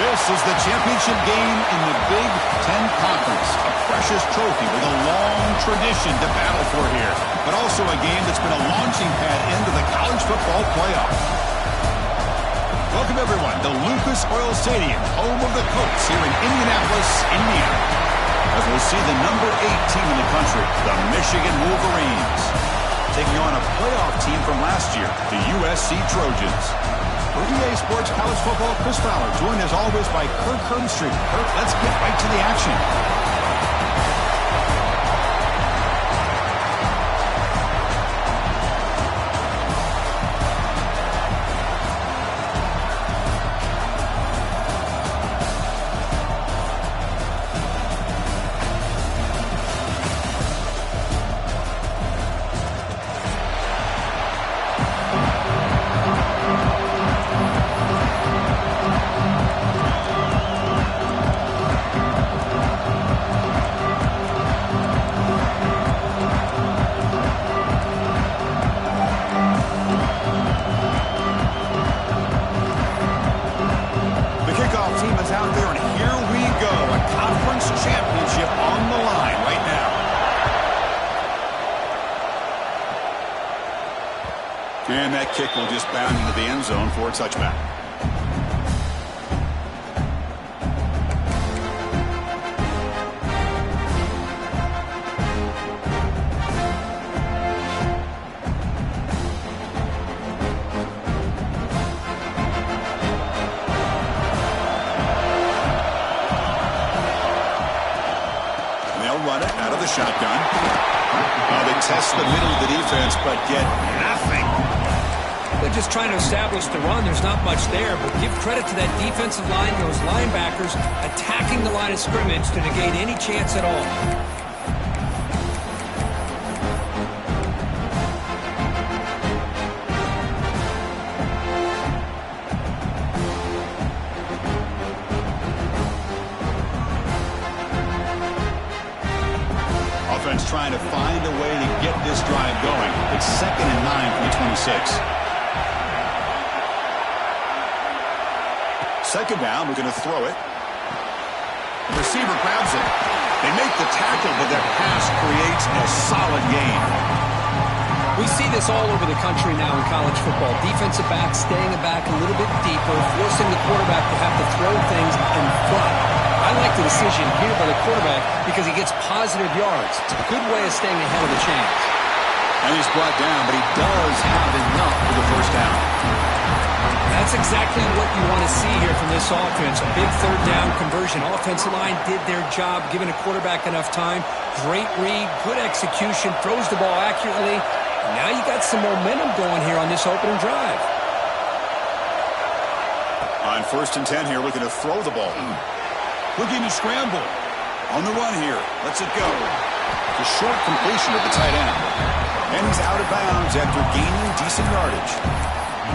This is the championship game in the Big Ten Conference. A precious trophy with a long tradition to battle for here. But also a game that's been a launching pad into the college football playoff. Welcome, everyone, to Lucas Oil Stadium, home of the Colts here in Indianapolis, Indiana. As we'll see the number 8 team in the country, the Michigan Wolverines, taking on a playoff team from last year, the USC Trojans. For EA Sports College Football, Chris Fowler, joined as always by Kirk Herbstreit. Kirk, let's get right to the action. And that kick will just bound into the end zone for a touchback. They'll run it out of the shotgun. They test the middle of the defense, but get nothing. They're just trying to establish the run. There's not much there, but give credit to that defensive line, those linebackers attacking the line of scrimmage to negate any chance at all. Offense trying to find a way to get this drive going. It's 2nd and 9 from the 26. Second down, we're going to throw it. The receiver grabs it. They make the tackle, but their pass creates a solid gain. We see this all over the country now in college football. Defensive backs staying back a little bit deeper, forcing the quarterback to have to throw things in front. I like the decision here by the quarterback because he gets positive yards. It's a good way of staying ahead of the chains. And he's brought down, but he does have enough for the first down. That's exactly what you want to see here from this offense. A big third down conversion. Offensive line did their job, giving a quarterback enough time. Great read, good execution, throws the ball accurately. Now you got some momentum going here on this opening drive. On 1st and 10 here, looking to throw the ball. Looking to scramble. On the run here. Lets it go. It's a short completion at the tight end. And he's out of bounds after gaining decent yardage.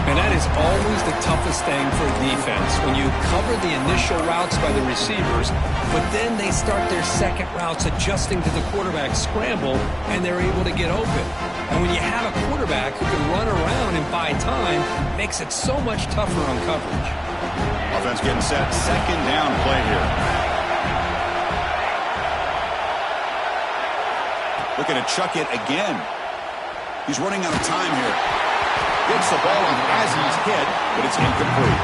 And that is always the toughest thing for a defense, when you cover the initial routes by the receivers, but then they start their second routes adjusting to the quarterback's scramble, and they're able to get open. And when you have a quarterback who can run around and buy time, it makes it so much tougher on coverage. Offense getting set. Second down play here. Looking to chuck it again. He's running out of time here. Gets the ball as he's hit, but it's incomplete.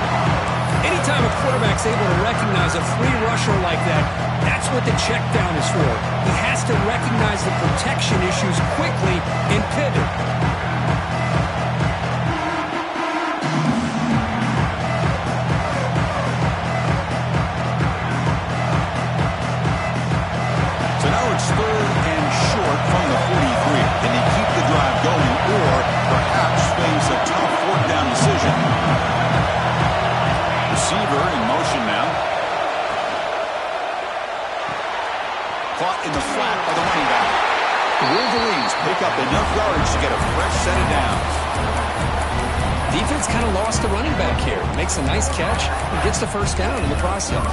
Anytime a quarterback's able to recognize a free rusher like that, that's what the check down is for. He has to recognize the protection issues quickly and pivot. So now it's 3rd and short from the 43. Can he keep the drive going or perhaps face a tough 4th down decision? Receiver in motion now. Caught in the flat by the running back. The Wolverines pick up enough yards to get a fresh set of downs. Defense kind of lost the running back here. Makes a nice catch and gets the first down in the process.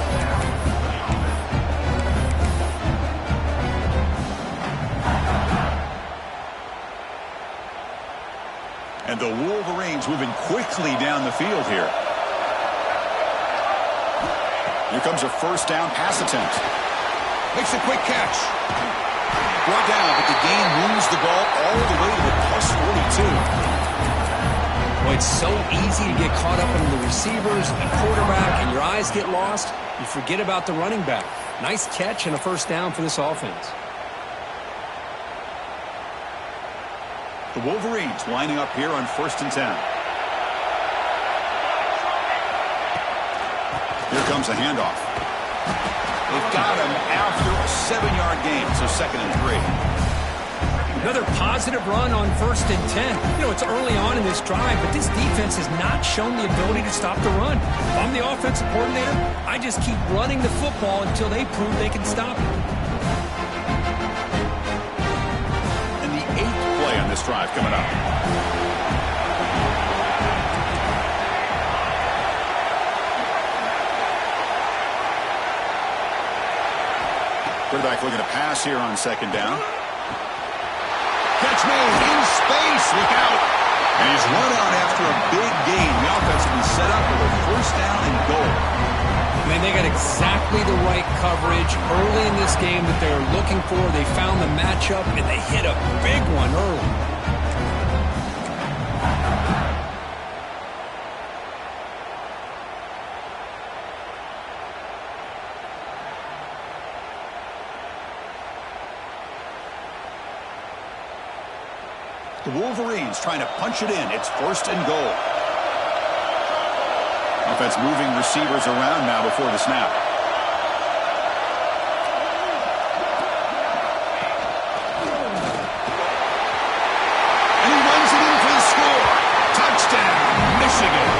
And the Wolverines moving quickly down the field here. Here comes a first down pass attempt. Makes a quick catch. Brought down, but the gain moves the ball all the way to the +42. Well, it's so easy to get caught up in the receivers, the quarterback, and your eyes get lost. You forget about the running back. Nice catch and a first down for this offense. The Wolverines lining up here on 1st and 10. Here comes a handoff. They've got him after a 7-yard gain, so 2nd and 3. Another positive run on 1st and 10. You know, it's early on in this drive, but this defense has not shown the ability to stop the run. If I'm the offensive coordinator, I just keep running the football until they prove they can stop it. This drive coming up. Quarterback looking to pass here on 2nd down. Catch made in space. Look out. And he's run out after a big gain. The offense will be set up with a first down and goal. I mean, they got exactly the right coverage early in this game that they were looking for. They found the matchup, and they hit a big one early. The Wolverines trying to punch it in. It's 1st and goal. Offense moving receivers around now before the snap. And he runs it in for the score. Touchdown, Michigan.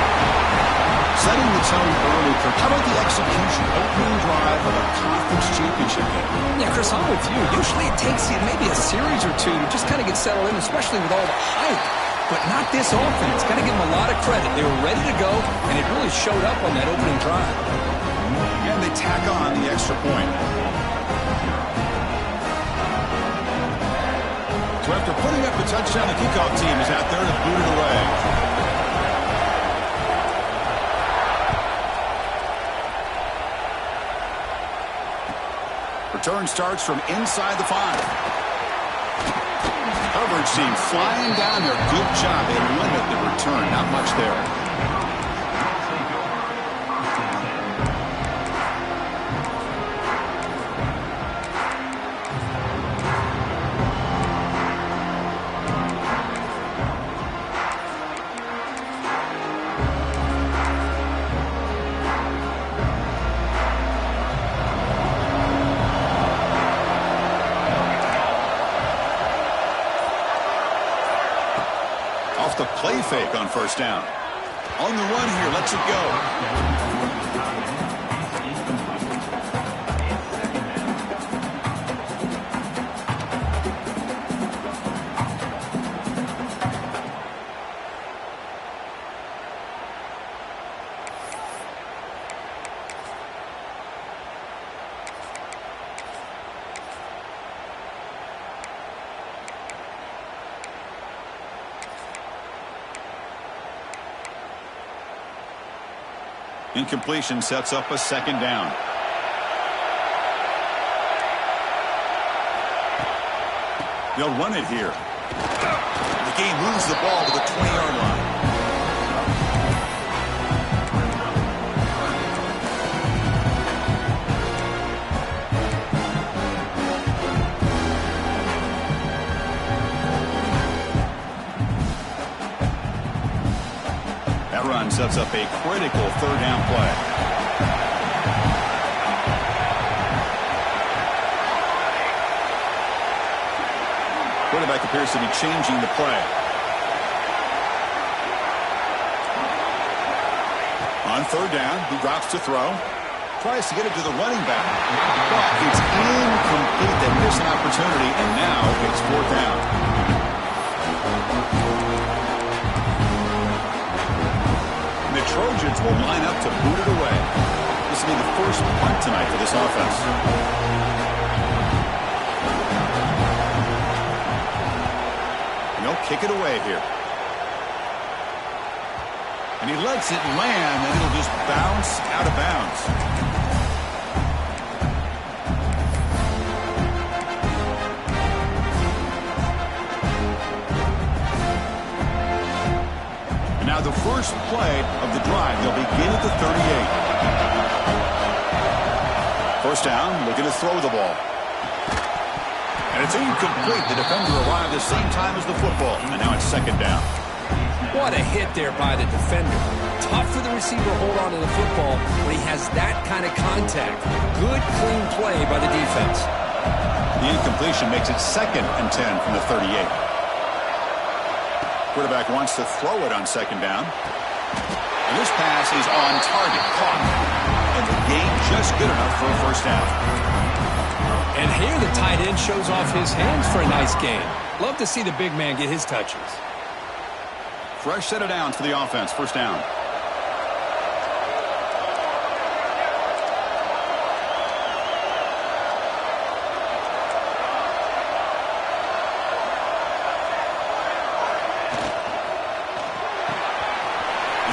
Setting the tone early, Kirk. How about the execution? Opening drive of a conference championship game. Yeah, Chris, I'm with you. Usually it takes you maybe a series or two to just kind of get settled in, especially with all the hype. But not this offense. Got to give them a lot of credit. They were ready to go, and it really showed up on that opening drive. And they tack on the extra point. So after putting up the touchdown, the kickoff team is out there to boot it away. Return starts from inside the 5. Coverage team flying down there. Good job. They limit the return. Not much there. Off the play fake on first down. On the run here, lets it go. Incompletion sets up a second down. They'll run it here. The game moves the ball to the 20-yard line. That run sets up a critical third down play. Quarterback appears to be changing the play. On third down, he drops to throw. Tries to get it to the running back. But it's incomplete. They miss an opportunity, and now it's fourth down. The Trojans will line up to boot it away. This will be the first punt tonight for this offense. And they'll kick it away here. And he lets it land, and it'll just bounce out of bounds. Now the first play of the drive, they'll begin at the 38. First down, looking to throw the ball. And it's incomplete. The defender arrived the same time as the football. And now it's second down. What a hit there by the defender. Tough for the receiver to hold on to the football when he has that kind of contact. Good, clean play by the defense. The incompletion makes it 2nd and 10 from the 38. Quarterback wants to throw it on second down. And this pass is on target. Caught. And the game just good enough for a first down. And here the tight end shows off his hands for a nice gain. Love to see the big man get his touches. Fresh set of downs for the offense. First down.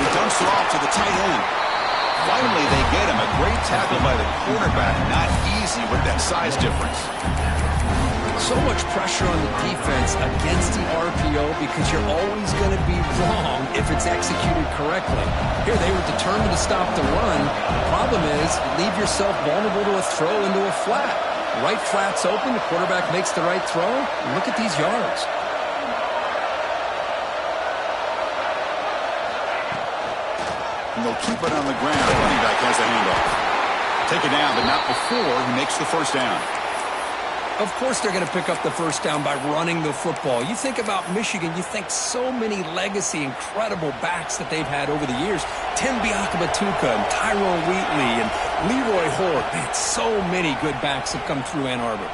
Dumps it off to the tight end. Finally, they get him. A great tackle by the quarterback. Not easy with that size difference. So much pressure on the defense against the RPO because you're always going to be wrong if it's executed correctly. Here, they were determined to stop the run. The problem is, leave yourself vulnerable to a throw into a flat. Right flat's open. The quarterback makes the right throw. Look at these yards. And they'll keep it on the ground. The running back has a handoff. Take it down, but not before he makes the first down. Of course they're going to pick up the first down by running the football. You think about Michigan, you think so many legacy, incredible backs that they've had over the years. Tim Biakabatuka and Tyrone Wheatley and Leroy Hoare. Man, so many good backs have come through Ann Arbor.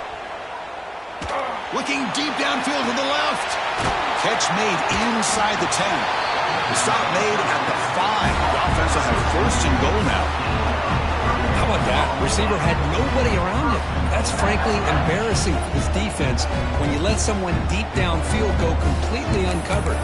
Looking deep downfield to the left. Catch made inside the 10. The stop made at the 5. The offense will have first and goal now. How about that? Receiver had nobody around him. That's frankly embarrassing for his defense when you let someone deep downfield go completely uncovered.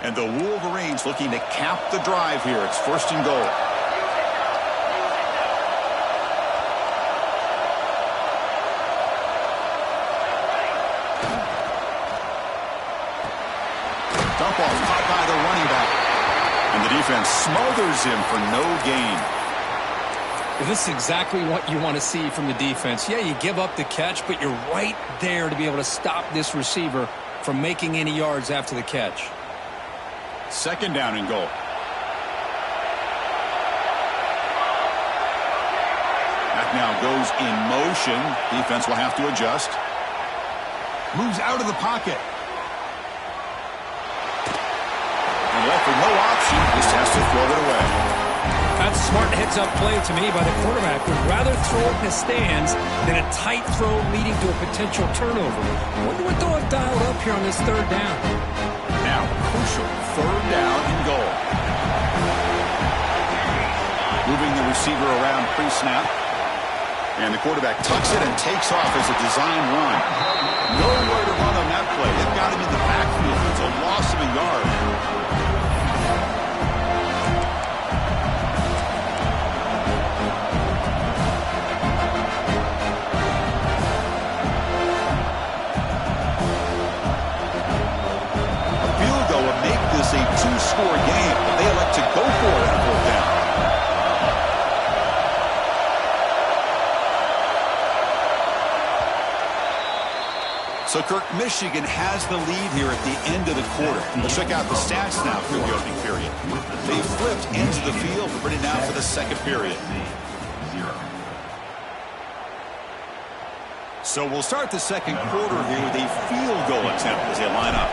And the Wolverines looking to cap the drive here. It's 1st and goal. Dump off caught by the running back. And the defense smothers him for no gain. This is exactly what you want to see from the defense. Yeah, you give up the catch, but you're right there to be able to stop this receiver from making any yards after the catch. 2nd down and goal. That now goes in motion. Defense will have to adjust. Moves out of the pocket. And left with no option. Just has to throw it away. That's a smart heads-up play to me by the quarterback. Would rather throw it in the stands than a tight throw leading to a potential turnover. I wonder what they'll have dialed up here on this 3rd down. Now, crucial 3rd down and goal. Moving the receiver around pre-snap. And the quarterback tucks it and takes off as a design run. Nowhere to run on that play. They've got him in the backfield. It's a loss of a yard. A 2-score game, but they elect to go for it on 4th down. So, Kirk, Michigan has the lead here at the end of the quarter. Let's check out the stats now through the opening period. They flipped ends of the field, ready now for the 2nd period. So we'll start the 2nd quarter here with a field goal attempt as they line up.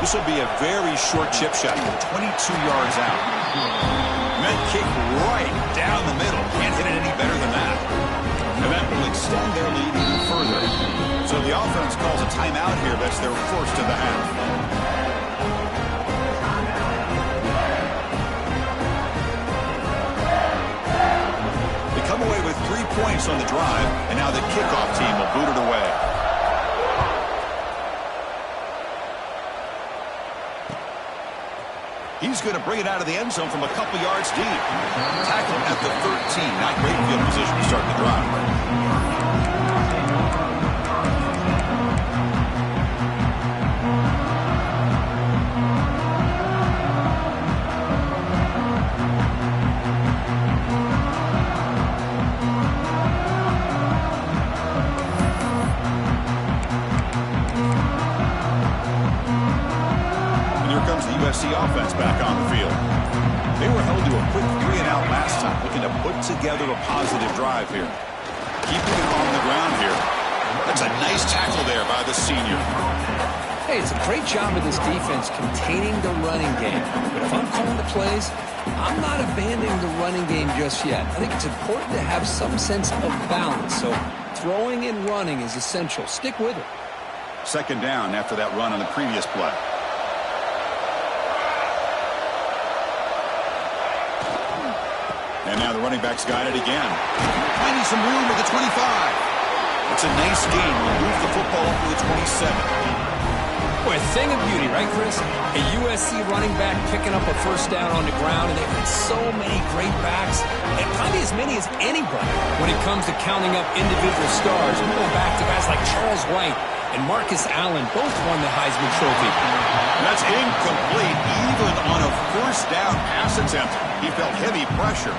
This will be a very short chip shot from 22 yards out. Meant kick right down the middle. Can't hit it any better than that. And that will extend their lead even further. So the offense calls a timeout here. That's their 1st of the half. They come away with 3 points on the drive, and now the kickoff team will boot it away. He's going to bring it out of the end zone from a couple yards deep. Tackle at the 13. Not great field position to start the drive. USC offense back on the field. They were held to a quick 3-and-out last time, looking to put together a positive drive here. Keeping it on the ground here. That's a nice tackle there by the senior. Hey, it's a great job of this defense containing the running game. But if I'm calling the plays, I'm not abandoning the running game just yet. I think it's important to have some sense of balance. So throwing and running is essential. Stick with it. 2nd down after that run on the previous play. And now the running back's got it again. Finding some room at the 25. It's a nice gain. We'll move the football up to the 27. Boy, a thing of beauty, right, Chris? A USC running back picking up a 1st down on the ground, and they've got so many great backs, and probably as many as anybody when it comes to counting up individual stars. We're going back to guys like Charles White and Marcus Allen, both won the Heisman Trophy. That's incomplete, even on a 1st down pass attempt. He felt heavy pressure.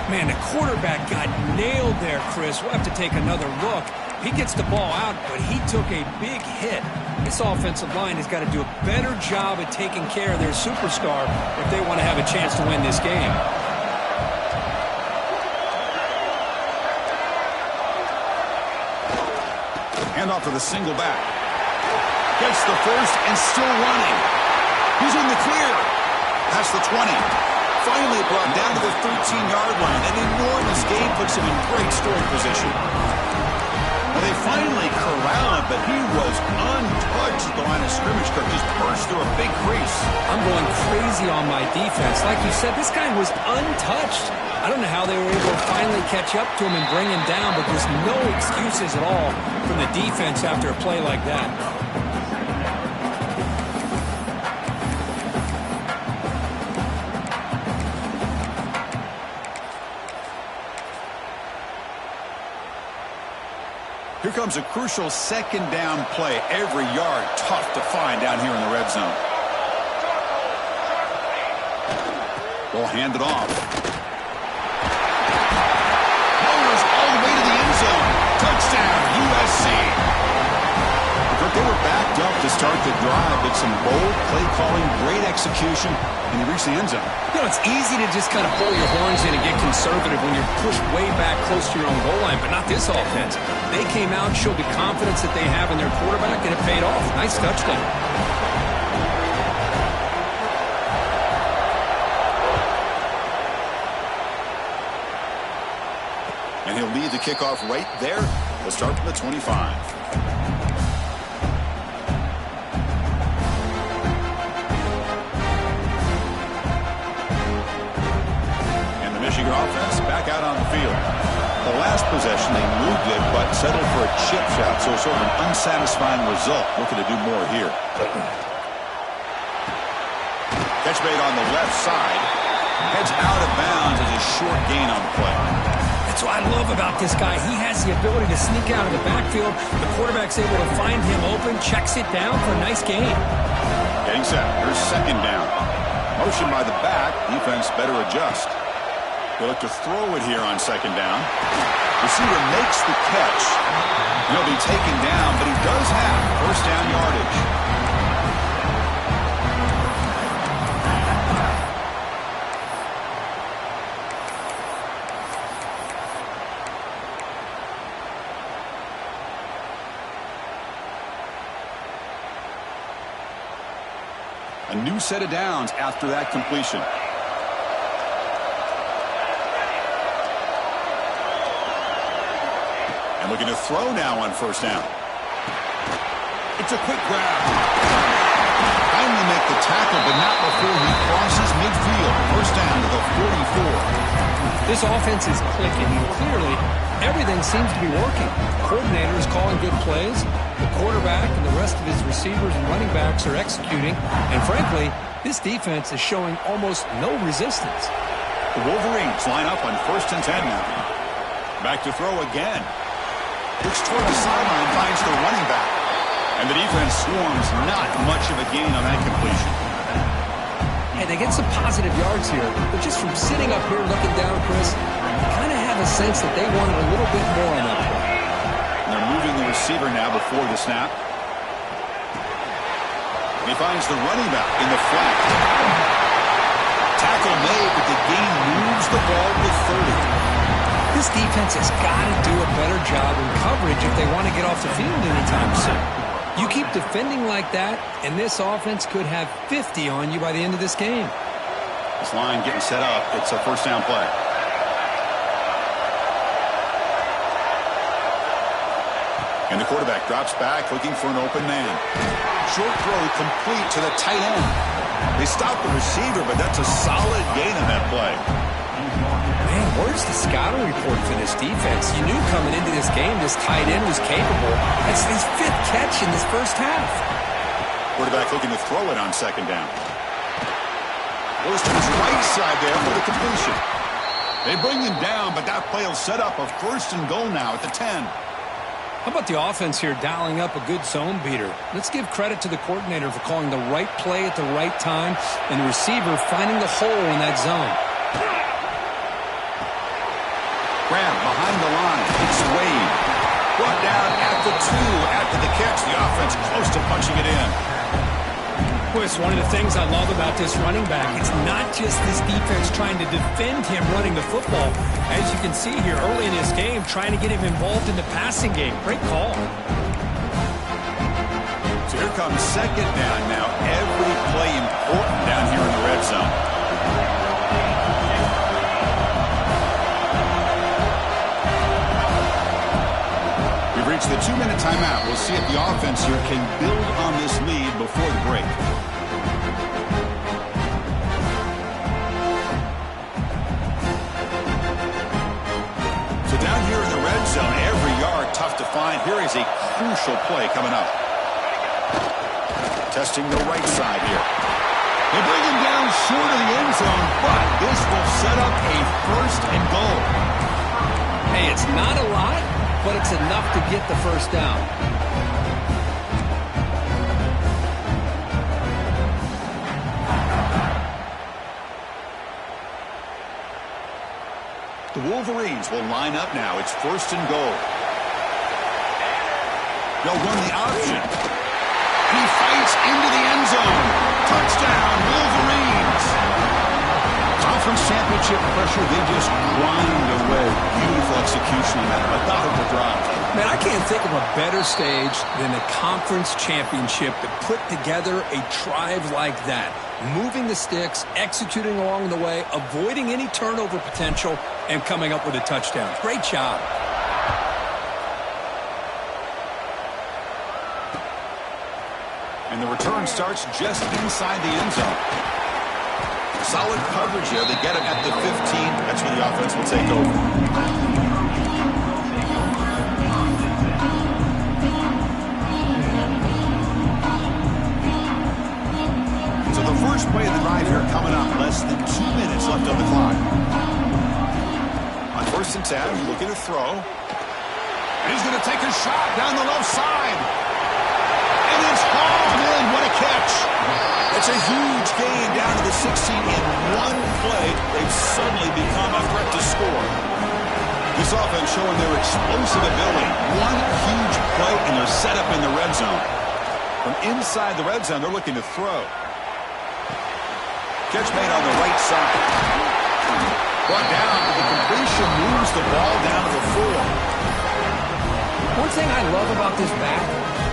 Man, the quarterback got nailed there, Chris. We'll have to take another look. He gets the ball out, but he took a big hit. This offensive line has got to do a better job at taking care of their superstar if they want to have a chance to win this game. Handoff to the single back. Gets the 1st and still running. He's in the clear. That's the 20. Finally brought down to the 13-yard line. An enormous gain puts him in great scoring position. Well, they finally corral him, but he was untouched at the line of scrimmage. Kirk just burst through a big crease. I'm going crazy on my defense. Like you said, this guy was untouched. I don't know how they were able to finally catch up to him and bring him down, but there's no excuses at all from the defense after a play like that. Here comes a crucial second down play. Every yard tough to find down here in the red zone. Ball handed off. Motors all the way to the end zone. Touchdown, USC. They were backed up to start the drive, but some bold play calling, great execution, and they reached the end zone. You know, it's easy to just kind of pull your horns in and get conservative when you're pushed way back close to your own goal line, but not this offense. They came out, showed the confidence that they have in their quarterback, and it paid off. Nice touchdown. And he'll lead the kickoff right there. They'll start from the 25. Michigan offense back out on the field. The last possession, they moved it, but settled for a chip shot, so sort of an unsatisfying result. Looking to do more here. Catch made on the left side. Heads out of bounds as a short gain on the play. That's what I love about this guy. He has the ability to sneak out of the backfield. The quarterback's able to find him open, checks it down for a nice gain. Getting set. Here's second down. Motion by the back. Defense better adjust. They look to throw it here on second down. Receiver makes the catch. He'll be taken down, but he does have first down yardage. A new set of downs after that completion. Looking to throw now on first down. It's a quick grab. Finally make the tackle, but not before he crosses midfield. First down to the 44. This offense is clicking. Clearly, everything seems to be working. The coordinator is calling good plays. The quarterback and the rest of his receivers and running backs are executing. And frankly, this defense is showing almost no resistance. The Wolverines line up on first and 10 now. Back to throw again. Looks toward the sideline, finds the running back. And the defense swarms, not much of a gain on that completion. Hey, they get some positive yards here, but just from sitting up here looking down, Chris, you kind of have a sense that they wanted a little bit more on that play. And they're moving the receiver now before the snap. He finds the running back in the flat. Tackle made, but the gain moves the ball to 30. This defense has got to do a better job in coverage if they want to get off the field anytime soon. You keep defending like that, and this offense could have 50 on you by the end of this game. This line getting set up. It's a first down play. And the quarterback drops back, looking for an open man. Short throw complete to the tight end. They stop the receiver, but that's a solid gain on that play. Man, where's the scouting report for this defense? You knew coming into this game this tight end was capable. That's his fifth catch in this first half. Quarterback looking to throw it on second down. Goes to his right side there for the completion. They bring him down, but that play will set up a first and goal now at the 10. How about the offense here dialing up a good zone beater? Let's give credit to the coordinator for calling the right play at the right time and the receiver finding the hole in that zone. Grab behind the line. It's Wade. Brought down at the 2 after the catch. The offense close to punching it in. Well, it's one of the things I love about this running back. It's not just this defense trying to defend him running the football. As you can see here early in this game, trying to get him involved in the passing game. Great call. So here comes second down now. Every play important down here in the red zone. We've reached the 2-minute timeout. We'll see if the offense here can build on this lead before the break. So down here in the red zone, every yard tough to find. Here is a crucial play coming up. Testing the right side here. They bring him down short of the end zone, but this will set up a first and goal. Hey, it's not a lot, but it's enough to get the first down. The Wolverines will line up now. It's 1st and goal. They'll run the option. He fights into the end zone. Touchdown, Wolverines. Conference championship pressure, they just grind away. Beautiful execution on that methodical drive. Man, I can't think of a better stage than a conference championship to put together a drive like that. Moving the sticks, executing along the way, avoiding any turnover potential, and coming up with a touchdown. Great job. And the return starts just inside the end zone. Solid coverage here. They get him at the 15. That's where the offense will take over. So the first play of the drive here coming up. Less than 2 minutes left on the clock. On 1st and 10, looking to throw. And he's going to take a shot down the left side. And it's hauled in. What a catch. It's a huge gain down to the 16 in one play. They've suddenly become a threat to score. This offense showing their explosive ability. One huge play, and they're set up in the red zone. From inside the red zone, they're looking to throw. Catch made on the right side. Brought down, but the completion moves the ball down to the 4. One thing I love about this back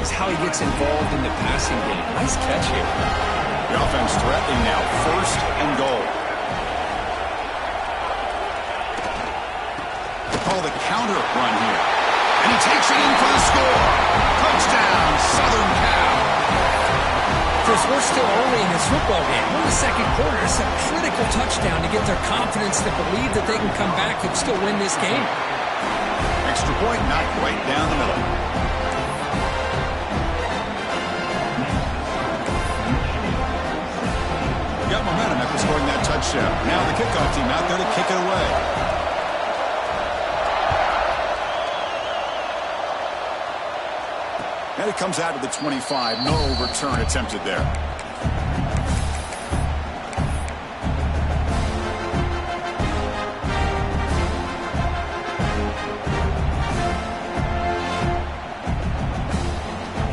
is how he gets involved in the passing game. Nice catch here. The offense threatening now, 1st and goal. They call the counter run here. And he takes it in for the score. Touchdown, Southern Cal. Chris, we're still early in this football game. We're in the second quarter. It's a critical touchdown to get their confidence to believe that they can come back and still win this game. Extra point, knocked right down the middle. Got momentum after scoring that touchdown. Now the kickoff team out there to kick it away. And it comes out to the 25. No return attempted there.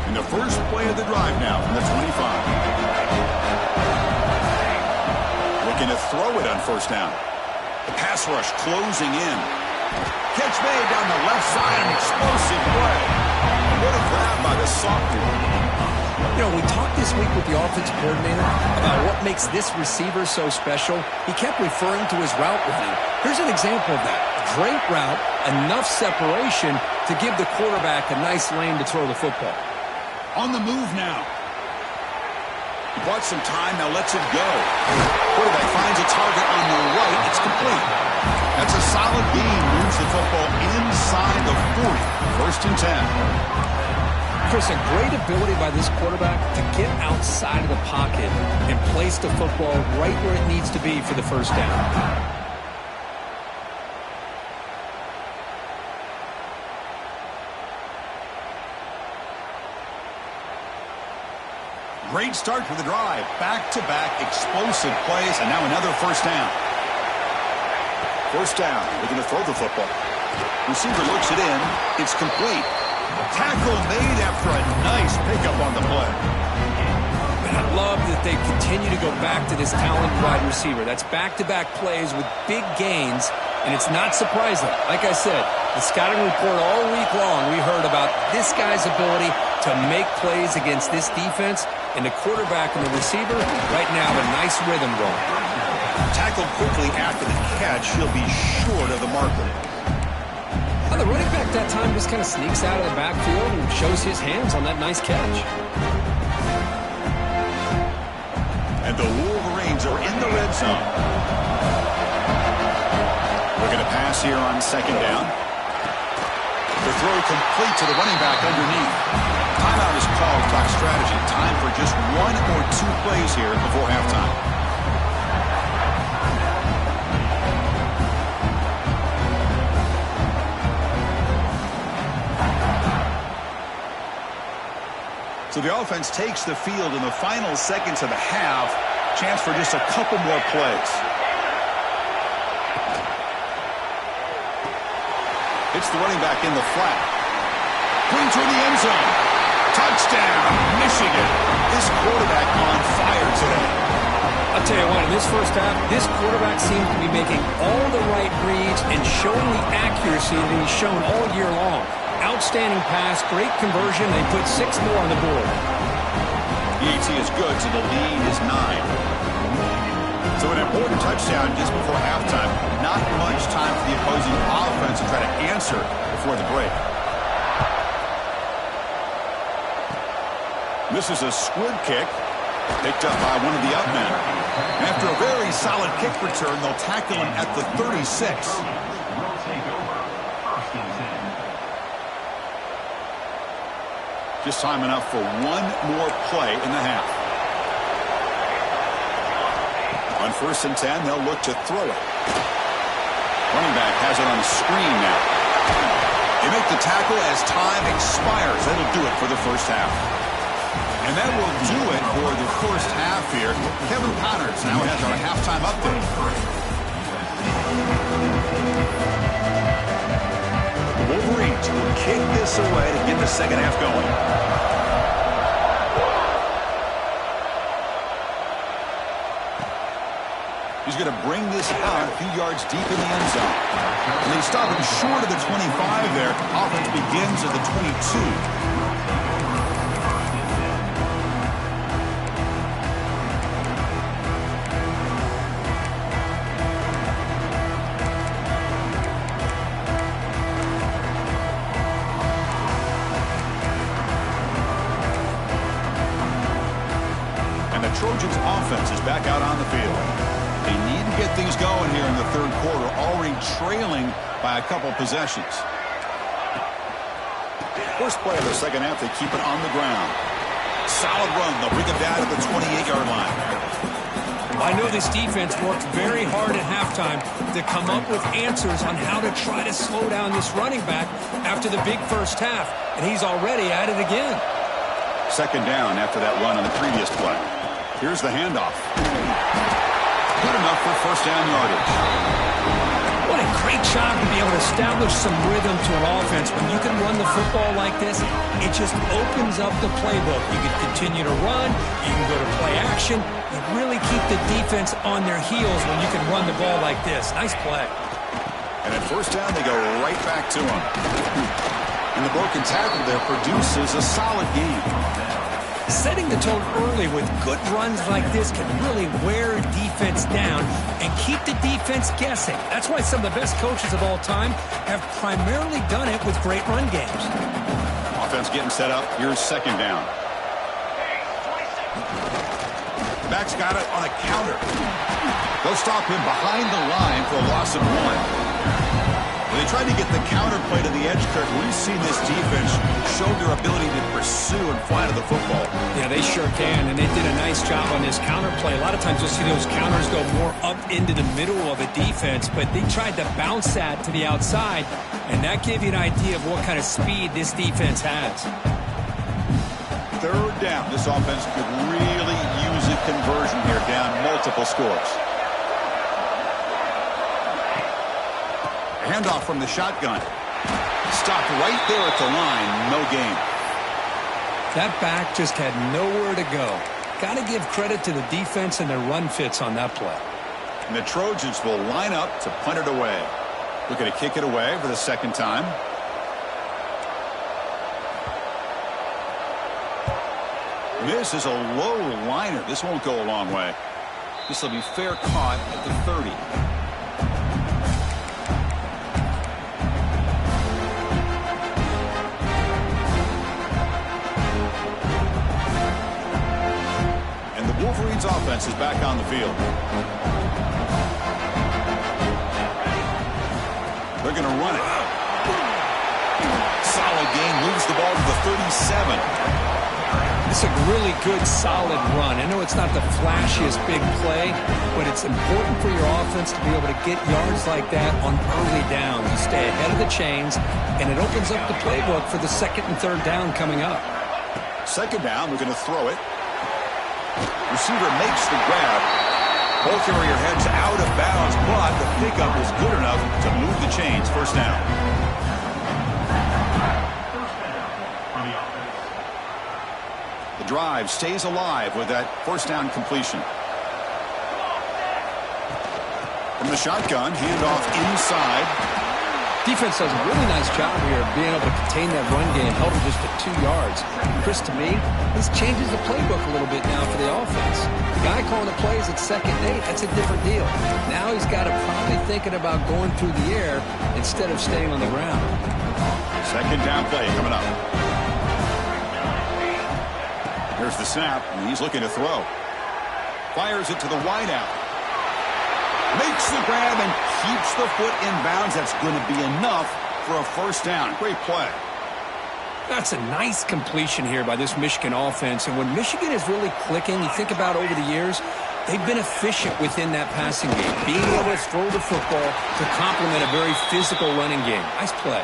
And the first play of the drive now from the 25. Looking to throw it on 1st down. The pass rush closing in. Catch made down the left side, an explosive play. What a grab by the sophomore. You know, we talked this week with the offensive coordinator about what makes this receiver so special. He kept referring to his route running. Here's an example of that. Great route, enough separation to give the quarterback a nice lane to throw the football. On the move now. He bought some time, now lets it go. Quarterback finds a target on the right. It's complete. That's a solid gain. Moves the football inside the 40. 1st and 10. Chris, a great ability by this quarterback to get outside of the pocket and place the football right where it needs to be for the first down. Great start for the drive. Back-to-back explosive plays, and now another 1st down. 1st down. Looking to throw the football. Receiver looks it in. It's complete. Tackle made after a nice pickup on the play. And I love that they continue to go back to this talented wide receiver. That's back-to-back plays with big gains, and it's not surprising. Like I said, the scouting report all week long, we heard about this guy's ability to make plays against this defense, and the quarterback and the receiver right now have a nice rhythm going. Tackled quickly after the catch. He'll be short of the marker. Well, the running back that time just kind of sneaks out of the backfield and shows his hands on that nice catch. And the Wolverines are in the red zone. Looking to pass here on 2nd down. The throw complete to the running back underneath. Timeout is called. Talk strategy. Time for just 1 or 2 plays here before halftime. So the offense takes the field in the final seconds of the half. Chance for just a couple more plays. It's the running back in the flat. Going toward the end zone. Touchdown, Michigan. This quarterback on fire today. I'll tell you what, in this first half, this quarterback seems to be making all the right reads and showing the accuracy that he's shown all year long. Outstanding pass, great conversion. They put 6 more on the board. The AT is good, so the lead is 9. So an important touchdown just before halftime. Not much time for the opposing offense to try to answer before the break. This is a squib kick picked up by one of the up men. And after a very solid kick return, they'll tackle him at the 36. Just time enough for one more play in the half. On 1st and 10, they'll look to throw it. Running back has it on the screen now. They make the tackle as time expires. That'll do it for the first half. And that will do it for the first half here. Kevin Connors now has our halftime update. The Wolverines will kick this away to get the second half going. He's going to bring this out a few yards deep in the end zone. And they stop him short of the 25 there. Offense begins at the 22. Trojans offense is back out on the field. They need to get things going here in the third quarter, already trailing by a couple possessions. First play of the second half, they keep it on the ground. Solid run. They'll bring it down to the 28-yard line. I know this defense worked very hard at halftime to come up with answers on how to try to slow down this running back after the big first half, and he's already at it again. Second down after that run on the previous play. Here's the handoff. Good enough for first down yardage. What a great job to be able to establish some rhythm to an offense. When you can run the football like this, it just opens up the playbook. You can continue to run. You can go to play action. You really keep the defense on their heels when you can run the ball like this. Nice play. And at first down, they go right back to him. And the broken tackle there produces a solid game. Setting the tone early with good runs like this can really wear a defense down and keep the defense guessing. That's why some of the best coaches of all time have primarily done it with great run games. Offense getting set up. Here's second down. Back's got it on a counter. They'll stop him behind the line for a loss of 1. They tried to get the counter play to the edge, Kirk. We've seen this defense show their ability to pursue and fly to the football. Yeah, they sure can, and they did a nice job on this counter play. A lot of times you'll see those counters go more up into the middle of a defense, but they tried to bounce that to the outside, and that gave you an idea of what kind of speed this defense has. Third down. This offense could really use a conversion here, down multiple scores. Handoff from the shotgun. Stopped right there at the line. No gain. That back just had nowhere to go. Got to give credit to the defense and their run fits on that play. And the Trojans will line up to punt it away. Looking to kick it away for the second time. This is a low liner. This won't go a long way. This will be fair caught at the 30. Wolverines offense is back on the field. They're going to run it. Solid gain, moves the ball to the 37. It's a really good, solid run. I know it's not the flashiest big play, but it's important for your offense to be able to get yards like that on early downs. You stay ahead of the chains, and it opens up the playbook for the second and third down coming up. Second down, we're going to throw it. Receiver makes the grab. Ball carrier heads out of bounds, but the pickup is good enough to move the chains. First down. The drive stays alive with that first down completion. From the shotgun, handoff inside. Defense does a really nice job here of being able to contain that run game, held it just at 2 yards. Chris, to me, this changes the playbook a little bit now for the offense. The guy calling the plays at 2nd and 8, that's a different deal. Now he's got to probably thinking about going through the air instead of staying on the ground. Second down play coming up. Here's the snap, and he's looking to throw. Fires it to the wideout. Makes the grab and keeps the foot in bounds. That's going to be enough for a first down. Great play. That's a nice completion here by this Michigan offense. And when Michigan is really clicking, you think about over the years, they've been efficient within that passing game, being able to throw the football to complement a very physical running game. Nice play.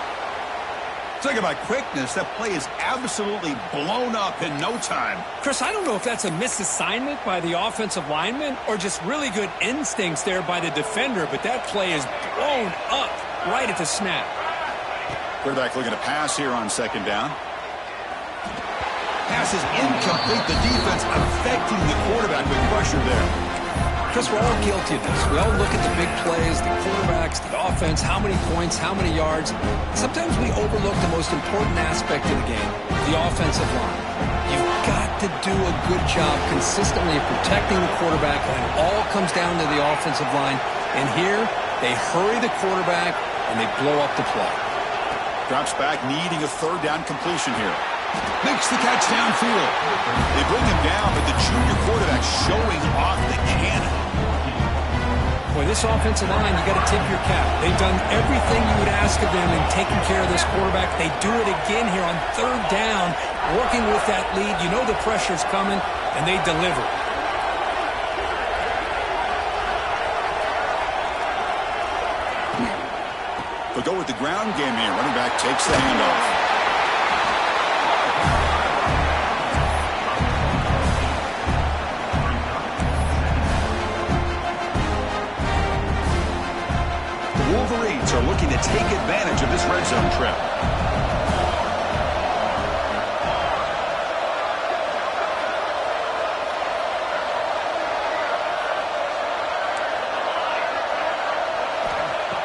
Talk about quickness. That play is absolutely blown up in no time. Chris, I don't know if that's a misassignment by the offensive lineman or just really good instincts there by the defender, but that play is blown up right at the snap. Quarterback looking to pass here on second down. Pass is incomplete. The defense affecting the quarterback with pressure there. Chris, we're all guilty of this. We all look at the big plays, the quarterbacks, the offense, how many points, how many yards. Sometimes we overlook the most important aspect of the game, the offensive line. You've got to do a good job consistently of protecting the quarterback, and it all comes down to the offensive line. And here, they hurry the quarterback, and they blow up the play. Drops back, needing a third down completion here. Makes the catch downfield. They bring him down, but the junior quarterback showing off the cannon. Boy, this offensive line, you got to tip your cap. They've done everything you would ask of them in taking care of this quarterback. They do it again here on third down, working with that lead. You know the pressure's coming, and they deliver. They'll go with the ground game here. Running back takes the handoff. Wolverines are looking to take advantage of this red zone trip.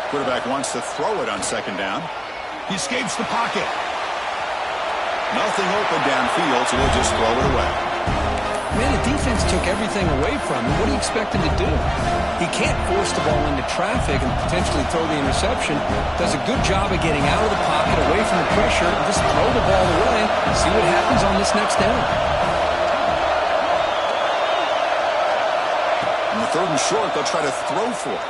Quarterback wants to throw it on second down. He escapes the pocket. Nothing open downfield, so they'll just throw it away. Man, the defense took everything away from him. What do you expect him to do? He can't force the ball into traffic and potentially throw the interception. Does a good job of getting out of the pocket, away from the pressure, and just throw the ball away. See what happens on this next down. On the third and short, they'll try to throw for it.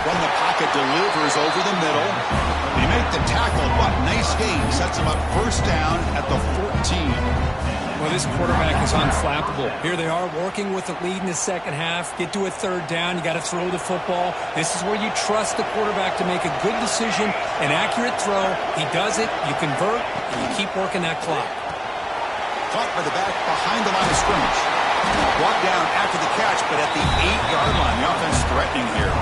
From the pocket, delivers over the middle. They make the tackle, but nice gain. Sets them up first down at the 14. Well, this quarterback is unflappable. Here they are working with the lead in the second half. Get to a third down. You got to throw the football. This is where you trust the quarterback to make a good decision, an accurate throw. He does it. You convert, and you keep working that clock. Caught by the back behind the line of scrimmage. Brought down after the catch, but at the 8-yard line. The offense threatening here.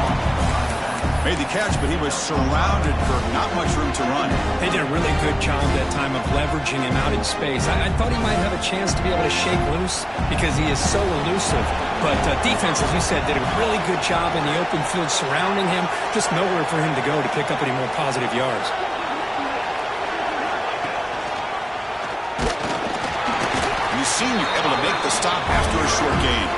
Made the catch, but he was surrounded for not much room to run. They did a really good job that time of leveraging him out in space. I thought he might have a chance to be able to shake loose because he is so elusive. But defense, as you said, did a really good job in the open field surrounding him. Just nowhere for him to go to pick up any more positive yards. The senior able to make the stop after a short gain.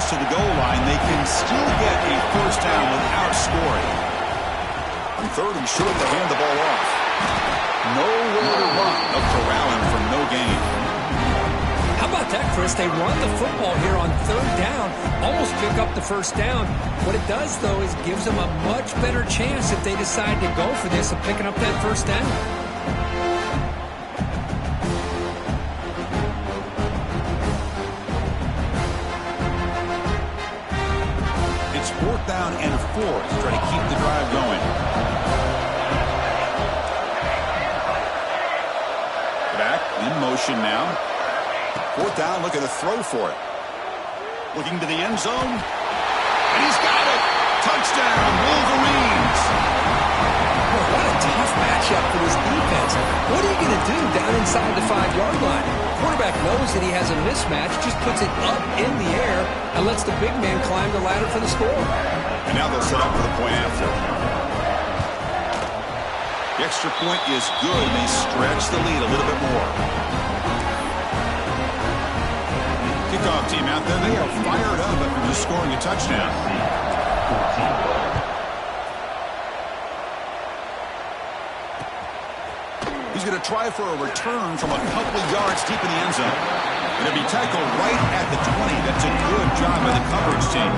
To the goal line, they can still get a first down without scoring. On third and short, they hand the ball off. Nowhere to run. They'll Chris. They run the football here on third down, almost pick up the first down. What it does, though, is gives them a much better chance if they decide to go for this of picking up that first down. It's 4th down and 4 to try to keep the drive going. Back in motion now. 4th down, looking to throw for it. Looking to the end zone. And he's got it. Touchdown, Wolverines. Well, what a tough matchup for this defense. What are you going to do down inside the 5-yard line? Quarterback knows that he has a mismatch, just puts it up in the air and lets the big man climb the ladder for the score. And now they'll set up for the point after. The extra point is good, and they stretch the lead a little bit more. Kickoff team out there, they are fired up after just scoring a touchdown. He's going to try for a return from a couple of yards deep in the end zone. Going to be tackled right at the 20. That's a good job by the coverage team.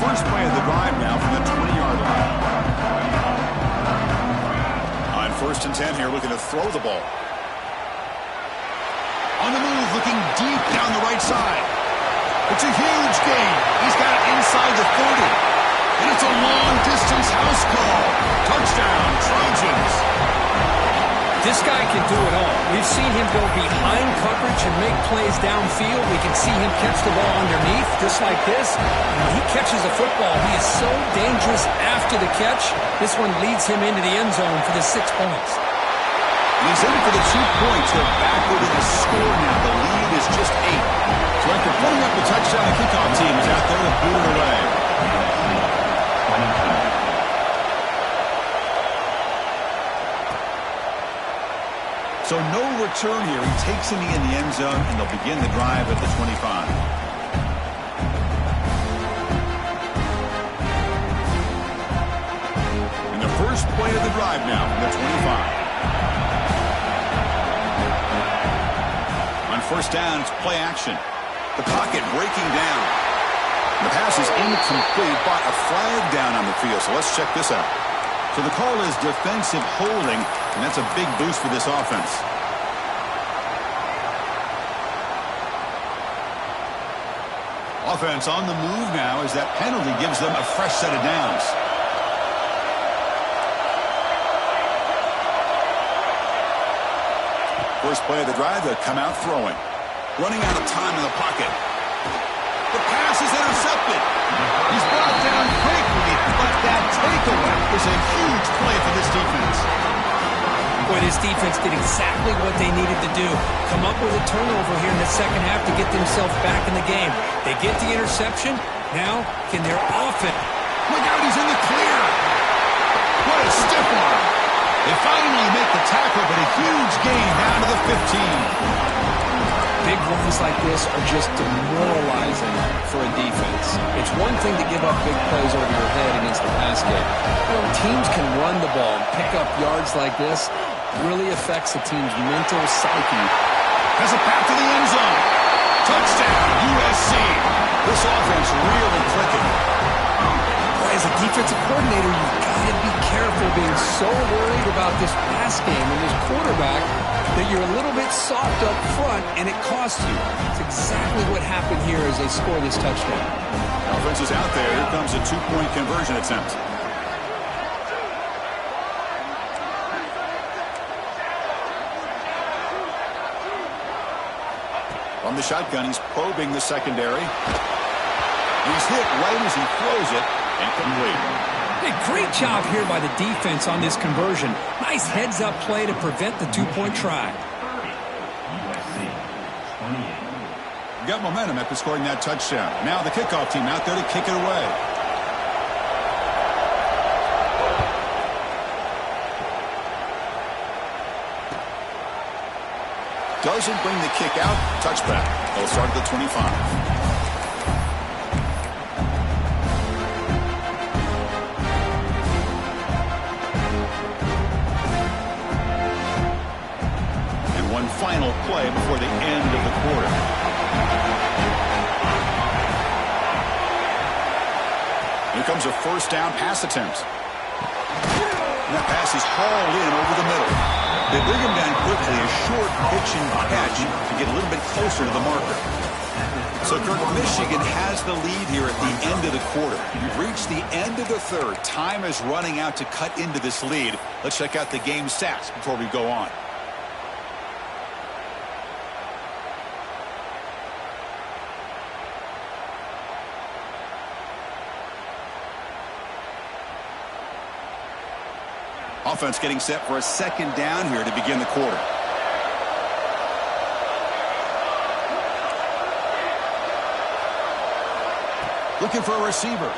First play of the drive now from the 20-yard line. On 1st and 10 here, looking to throw the ball. On the move, looking deep down the right side. It's a huge gain. He's got it inside the 30. And it's a long-distance house call. Touchdown, Trojans. This guy can do it all. We've seen him go behind coverage and make plays downfield. We can see him catch the ball underneath, just like this. When he catches the football, he is so dangerous after the catch. This one leads him into the end zone for the 6 points. He's in for the 2 points. They're back with the score now. The lead is just 8. So after putting up the touchdown, the kickoff team is out there to boot it away. So no return here. He takes it in the end zone, and they'll begin the drive at the 25. And the first play of the drive now from the 25. On 1st down, it's play action. The pocket breaking down. The pass is incomplete, but a flag down on the field. So let's check this out. So the call is defensive holding, and that's a big boost for this offense. Offense on the move now as that penalty gives them a fresh set of downs. First play of the drive, they'll come out throwing. Running out of time in the pocket. The pass is intercepted. He's brought down quickly, but that takeaway is a huge play for this defense. Boy, this defense did exactly what they needed to do. Come up with a turnover here in the second half to get themselves back in the game. They get the interception. Now, can their offense... Look out, he's in the clear. What a stiff arm. They finally make the tackle, but a huge gain down to the 15. Big runs like this are just demoralizing for a defense. It's one thing to give up big plays over your head against the pass game. When teams can run the ball and pick up yards like this, it really affects the team's mental psyche. Has a path to the end zone. Touchdown, USC. This offense really clicking. Boy, as a defensive coordinator, you've got to be careful being so worried about this pass game and this quarterback that you're a little bit soft up front, and it costs you. It's exactly what happened here as they score this touchdown. Offense is out there. Here comes a 2-point conversion attempt. From the shotgun, he's probing the secondary. He's hit right as he throws it, and complete. Hey, great job here by the defense on this conversion. Nice heads-up play to prevent the 2-point try. Got momentum after scoring that touchdown. Now the kickoff team out there to kick it away. doesn't bring the kick out. Touchback. They'll start at the 25. Final play before the end of the quarter. Here comes a first down pass attempt. And that pass is hauled in over the middle. They bring him down quickly, a short pitch and catch to get a little bit closer to the marker. So, Kirk, Michigan has the lead here at the end of the quarter. We've reached the end of the third. Time is running out to cut into this lead. Let's check out the game stats before we go on. Offense getting set for a second down here to begin the quarter. Looking for a receiver.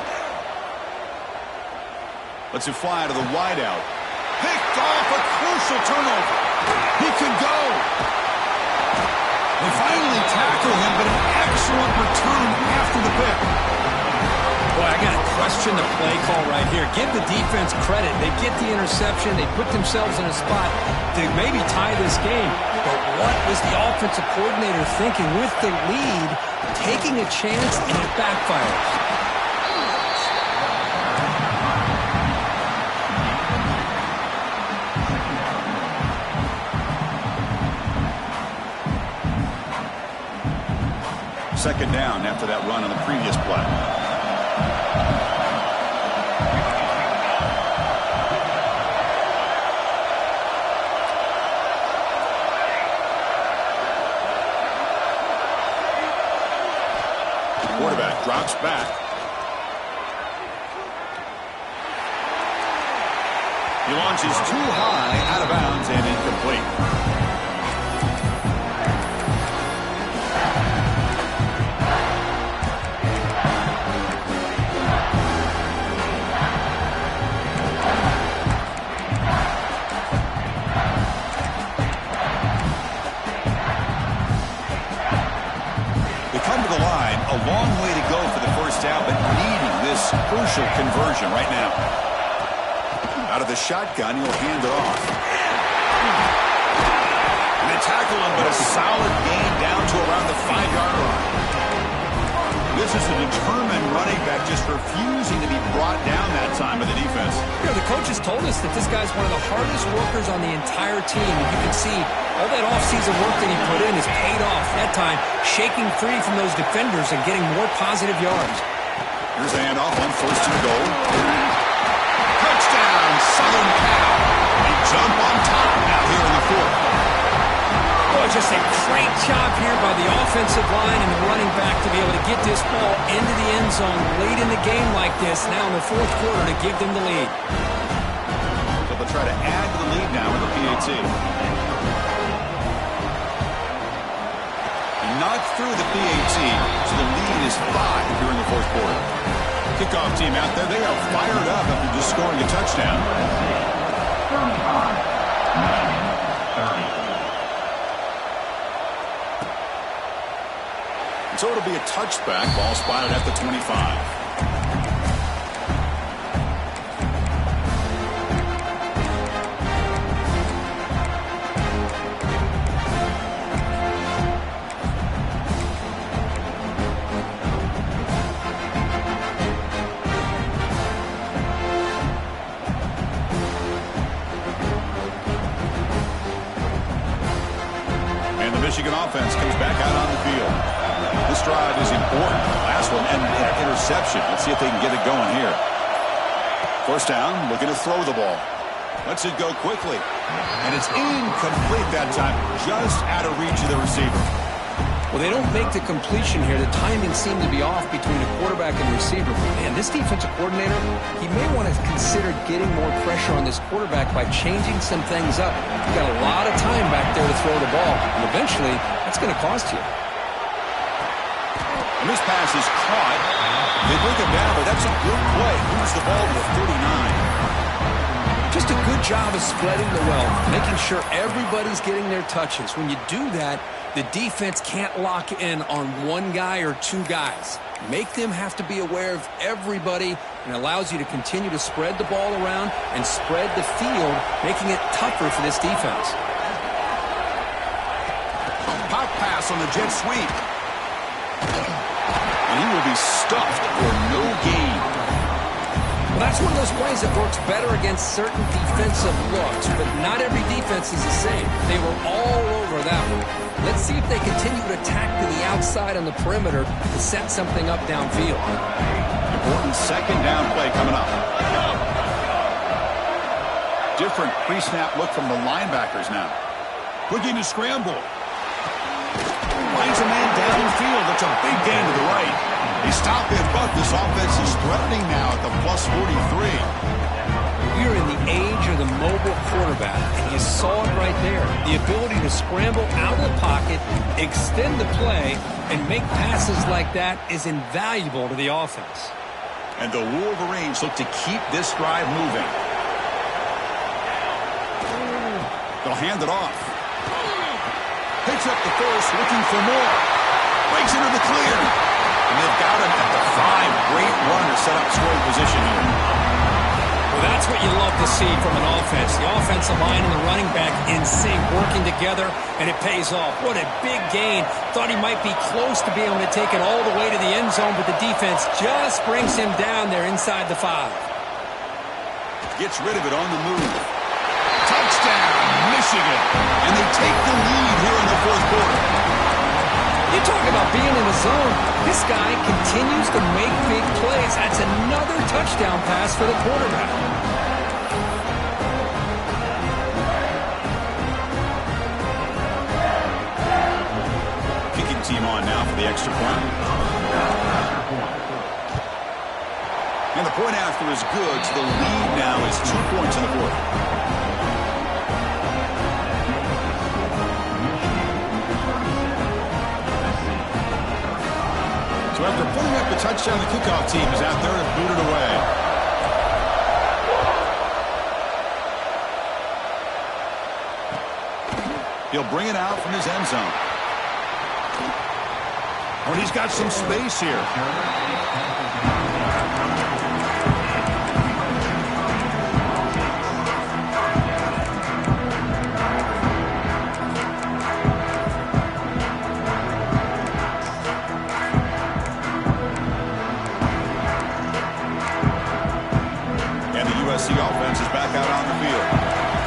Lets it fly to the wideout. Picked off, a crucial turnover. He could go. They finally tackle him, but an excellent return after the pick. Boy, I got to question the play call right here. Give the defense credit. They get the interception. They put themselves in a spot to maybe tie this game. But what was the offensive coordinator thinking with the lead, taking a chance, and it backfires? Second down after that run on the previous play. Quarterback drops back. He launches too high, out of bounds, and incomplete. A long way to go for the first down, but needing this crucial conversion right now. Out of the shotgun, he'll hand it off. And they tackle him, but a solid gain down to around the 5-yard line. This is a determined running back just refusing to be brought down that time by the defense. You know, the coaches told us that this guy's one of the hardest workers on the entire team. And you can see all that offseason work that he put in has paid off. That time, shaking free from those defenders and getting more positive yards. Here's a handoff on first and goal. Touchdown, Southern Cal. They jump on top now here in the fourth. Boy, just a great job here by the offensive line and the running back to be able to get this ball into the end zone late in the game like this, now in the fourth quarter, to give them the lead. So they'll try to add to the lead now with the PAT. Not through the PAT, so the lead is 5 here in the fourth quarter. Kickoff team out there, they are fired up after just scoring a touchdown. 30. So it'll be a touchback, ball spotted at the 25. Michigan offense comes back out on the field. This drive is important. Last one and an interception. Let's see if they can get it going here. First down, looking to throw the ball. Lets it go quickly. And it's incomplete that time, just out of reach of the receiver. Well, they don't make the completion here. The timing seemed to be off between the quarterback and the receiver. Man, this defensive coordinator, he may want to consider getting more pressure on this quarterback by changing some things up. You got a lot of time back there to throw the ball, and eventually, that's going to cost you. And this pass is caught. They bring him down, but that's a good play. Moves the ball to the 39. Just a good job of spreading the wealth, making sure everybody's getting their touches. When you do that, the defense can't lock in on one guy or two guys. Make them have to be aware of everybody, and allows you to continue to spread the ball around and spread the field, making it tougher for this defense. Pop pass on the jet sweep. And he will be stuffed for no gain. Well, that's one of those plays that works better against certain defensive looks, but not every defense is the same. They were all over that one. Let's see if they continue to attack to the outside on the perimeter to set something up downfield. Important second down play coming up. Different pre-snap look from the linebackers now. Looking to scramble. Finds a man downfield. That's a big gain to the right. He stopped it, but this offense is threatening now at the plus 43. We're in the age of the mobile quarterback, and you saw it right there. The ability to scramble out of the pocket, extend the play, and make passes like that is invaluable to the offense. And the Wolverines look to keep this drive moving. They'll hand it off. Picks up the first, looking for more. Breaks into the clear. And they've got him at the 5. Great run to set up scoring position here. Well, that's what you love to see from an offense. The offensive line and the running back in sync, working together, and it pays off. What a big gain. Thought he might be close to being able to take it all the way to the end zone, but the defense just brings him down there inside the 5. Gets rid of it on the move. Touchdown, Michigan. And they take the lead here in the fourth quarter. You talk about being in the zone. This guy continues to make big plays. That's another touchdown pass for the quarterback. Kicking team on now for the extra point. And the point after is good, so the lead now is 2 points in the fourth. So after putting up the touchdown, the kickoff team is out there to boot it away. He'll bring it out from his end zone. Oh, and he's got some space here. USC offense is back out on the field.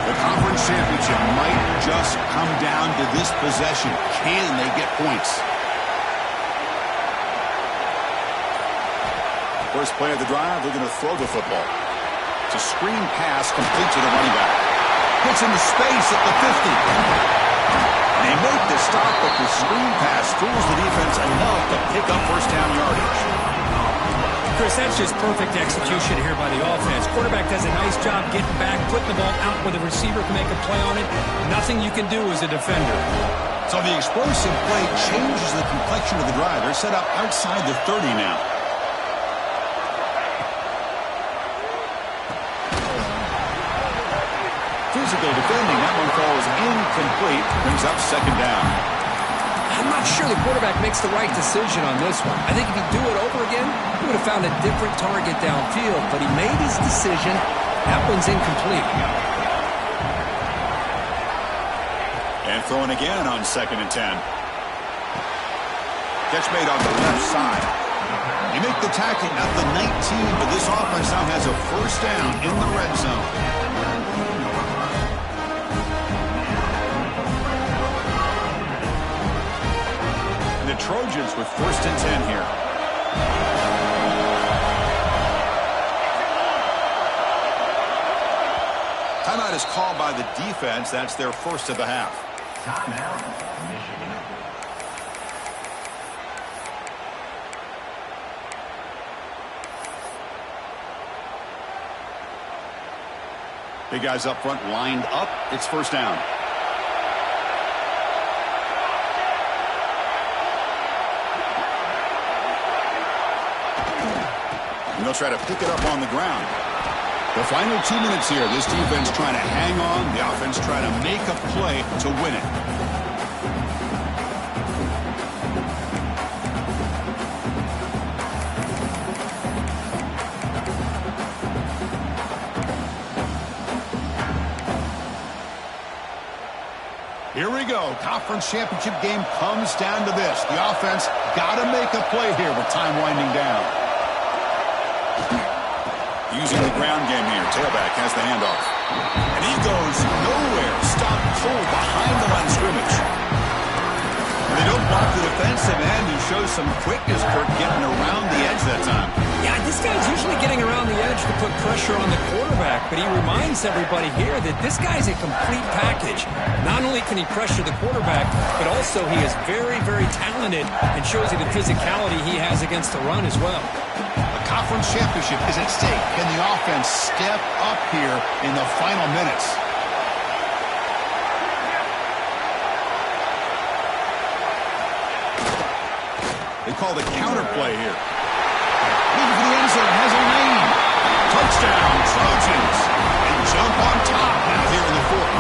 The conference championship might just come down to this possession. Can they get points? First play of the drive, they're going to throw the football. It's a screen pass complete to the running back. Hits into space at the 50. They make the stop, but the screen pass fools the defense enough to pick up first down yardage. Chris, that's just perfect execution here by the offense. Quarterback does a nice job getting back, putting the ball out where the receiver can make a play on it. Nothing you can do as a defender. So the explosive play changes the complexion of the drive. They're set up outside the 30 now. Physical defending. That one falls incomplete. Brings up second down. I'm not sure the quarterback makes the right decision on this one. I think if he'd do it over again, he would have found a different target downfield, but he made his decision. That one's incomplete. And throwing again on 2nd and 10. Catch made on the left side. You make the tackle at the 19, but this offense now has a first down in the red zone. The Trojans with 1st and 10 here. Timeout is called by the defense. That's their first of the half. Timeout, Michigan. Big guys up front lined up. It's first down. And they'll try to pick it up on the ground. The final 2 minutes here. This defense trying to hang on. The offense trying to make a play to win it. Here we go. Conference championship game comes down to this. The offense got to make a play here with time winding down. Using the ground game here. Tailback has the handoff. And he goes nowhere. Stop cold behind the line of scrimmage. They don't block the defensive end. He shows some quickness, Kirk, getting around the edge that time. Yeah, this guy's usually getting around the edge to put pressure on the quarterback, but he reminds everybody here that this guy's a complete package. Not only can he pressure the quarterback, but also he is very, very talented and shows you the physicality he has against the run as well. The conference championship is at stake. Can the offense step up here in the final minutes? They call the counter play here. Looking for the end zone, has a lane. Touchdown, Trojans. And jump on top now here in the fourth.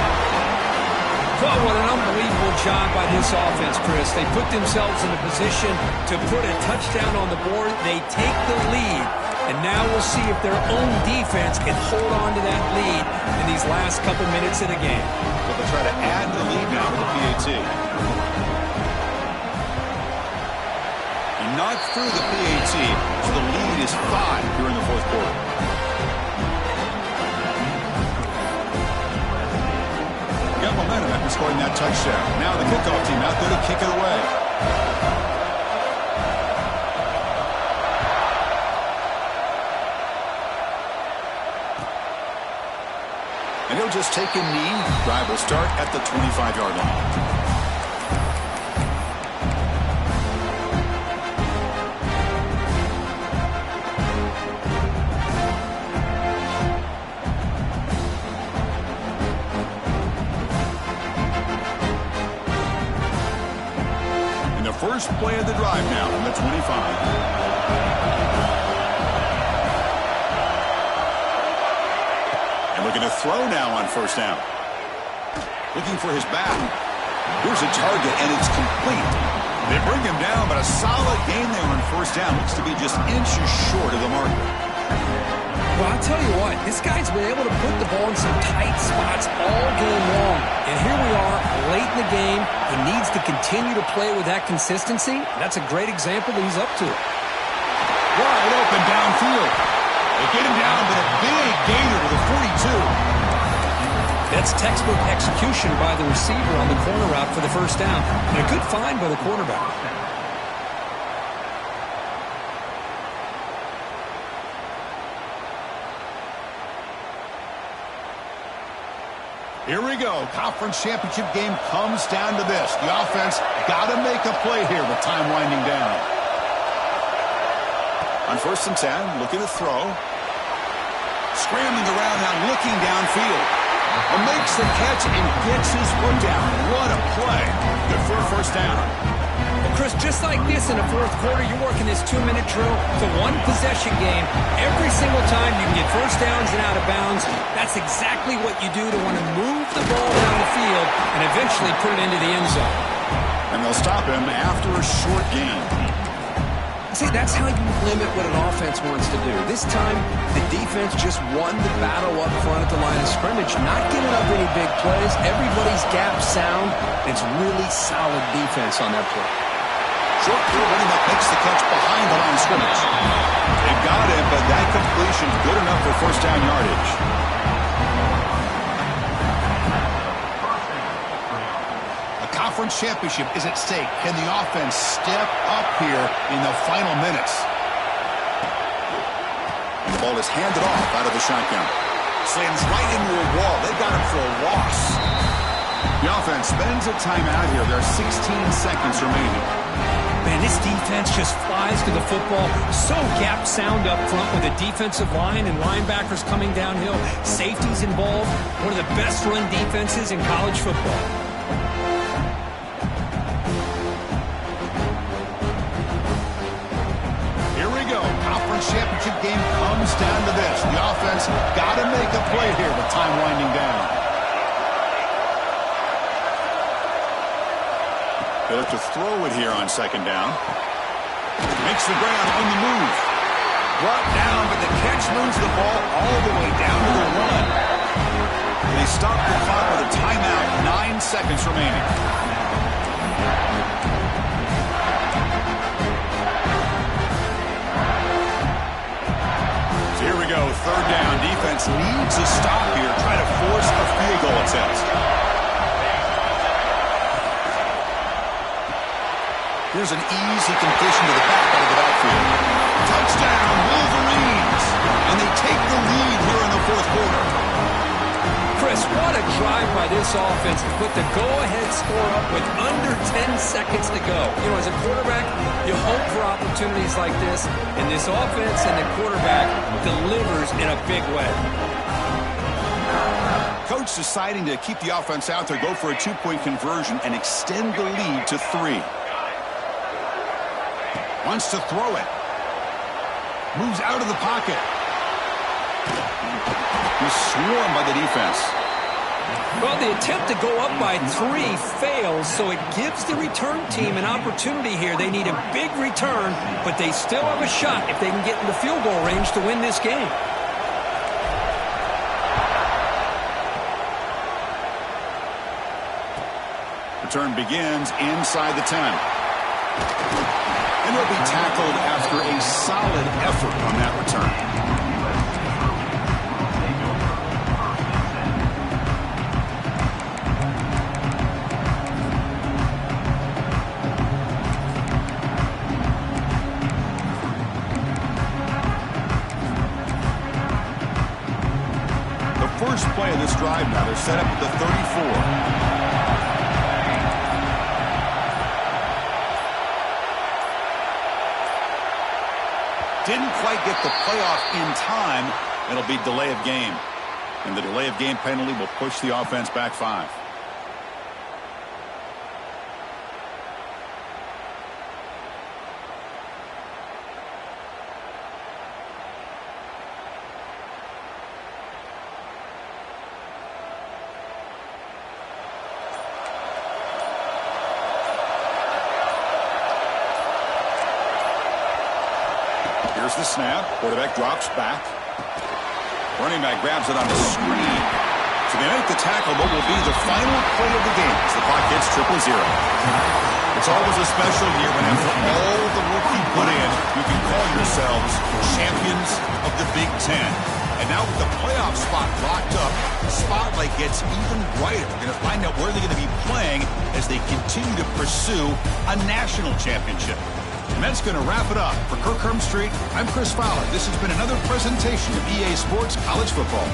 Well, what an unbelievable job by this offense, Chris. They put themselves in a position to put a touchdown on the board. They take the lead. And now we'll see if their own defense can hold on to that lead in these last couple minutes of the game. So they'll try to add the lead now to the PAT. Not through the PAT, so the lead is 5 here in the fourth quarter. Got momentum after scoring that touchdown. Now the kickoff team out there to kick it away. And he'll just take a knee. Drive will start at the 25-yard line. First play of the drive now from the 25. And looking to throw now on first down. Looking for his back. Here's a target, and it's complete. They bring him down, but a solid gain there on first down. Looks to be just inches short of the marker. Well, I'll tell you what, this guy's been able to put the ball in some tight spots all game long. And here we are, late in the game. He needs to continue to play with that consistency. That's a great example that he's up to it. Wide open downfield. They get him down, but a big gainer to the 42. That's textbook execution by the receiver on the corner route for the first down. And a good find by the quarterback. Here we go. Conference championship game comes down to this. The offense got to make a play here with time winding down. On first and 10, looking to throw. Scrambling around now, looking downfield. And makes the catch and gets his foot down. What a play. Good for a first down. Well, Chris, just like this in the fourth quarter, you're working this 2-minute drill. It's a one-possession game. Every single time you can get first downs and out of bounds. That's exactly what you do to want to move the ball down the field and eventually put it into the end zone. And they'll stop him after a short gain. See, that's how you limit what an offense wants to do. This time, the defense just won the battle up front at the line of scrimmage, not giving up any big plays. Everybody's gap sound. It's really solid defense on that play. Short field running back makes the catch behind the line of scrimmage. They got it, but that completion's good enough for first down yardage. A conference championship is at stake. Can the offense step up here in the final minutes? The ball is handed off out of the shotgun. Slams right into a wall. They got him for a loss. The offense spends a timeout here. There are 16 seconds remaining. Man, this defense just flies to the football. So gap sound up front with a defensive line and linebackers coming downhill. Safeties involved. One of the best run defenses in college football. Here we go. Conference championship game comes down to this. The offense got to time winding down. They look to throw it here on second down. Makes the ground on the move. Brought down, but the catch moves the ball all the way down to the run. They stop the clock with a timeout, 9 seconds remaining. So here we go, third down. Defense needs a stop here, trying to force a field goal attempt. Here's an easy completion to the back out of the backfield. Touchdown, Wolverines! And they take the lead here in the fourth quarter. Chris, what a drive by this offense to put the go-ahead score up with under 10 seconds to go. You know, as a quarterback, you hope for opportunities like this, and this offense and the quarterback delivers in a big way. Coach deciding to keep the offense out there, go for a two-point conversion, and extend the lead to 3. Wants to throw it. Moves out of the pocket. He's swarmed by the defense. Well, the attempt to go up by 3 fails, so it gives the return team an opportunity here. They need a big return, but they still have a shot if they can get in the field goal range to win this game. Return begins inside the 10. And he'll be tackled after a solid effort on that return. The first play of this drive now, they're set up at the 34. Didn't quite get the playoff in time. It'll be delay of game. And the delay of game penalty will push the offense back 5. Here's the snap. Quarterback drops back. Running back grabs it on the screen. So they make the tackle, what will be the final play of the game as the clock hits 0-0. It's always a special year when after all the work you put in, you can call yourselves champions of the Big Ten. And now with the playoff spot locked up, the spotlight gets even brighter. We're going to find out where they're going to be playing as they continue to pursue a national championship. And that's going to wrap it up. For Kirk Street, I'm Chris Fowler. This has been another presentation of EA Sports College Football.